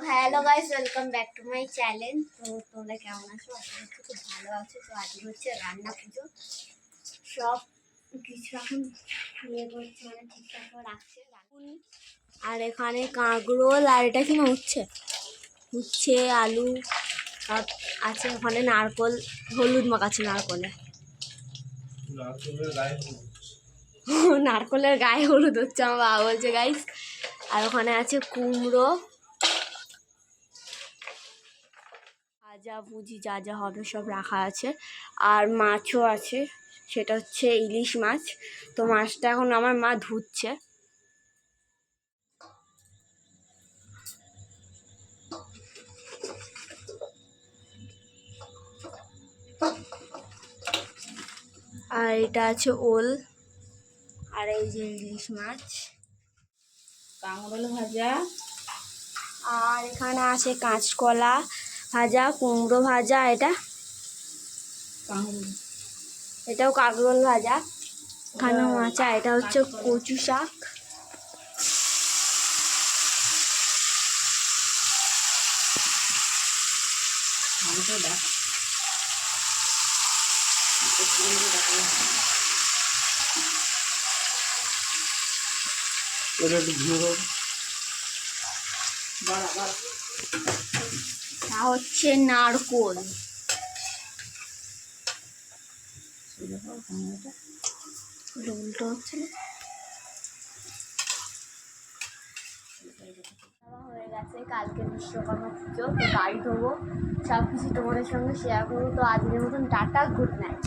Hello guys, welcome back to my channel. তো তোমরা কেমন আছো? আশা করছি খুব ভালো আছো। তো আজকে হচ্ছে রান্না পুজো, সব কিছু এখন ইয়ে করছে, মানে ঠিকঠাক করে রাখছে। আর এখানে কাঁকরোল আর এটা কি না উচ্ছে আলু সব আছে। ওখানে নারকোল হলুদ মাখাচ্ছে নারকোলের গায়ে হলুদ হচ্ছে, আমার বাবা বলছে গাইস। আর ওখানে আছে কুমড়ো, ভাজা ভুজি যা যা হবে সব রাখা আছে। আর মাছও আছে, সেটা হচ্ছে ইলিশ মাছ। তো মাছটা এখন আমার মা ধুচ্ছে। আর এটা আছে ওল, আর এই যে ইলিশ মাছ, কাঁকরোল ভাজা, আর এখানে আছে কাঁচকলা ভাজা, কুমড়ো ভাজা, এটাও কাঁকরোল ভাজা, এখানে মাছ। আর এটা হচ্ছে কচু শাক। হচ্ছে নারকোল। উল্টো হচ্ছে না, হয়ে গেছে। কালকে বিশ্বকর্মা পুজো, তো গাড়ি ধোবো, সব কিছু তোমাদের সঙ্গে শেয়ার করবো। তো আজকের মতন টাটা, গুড নাইট।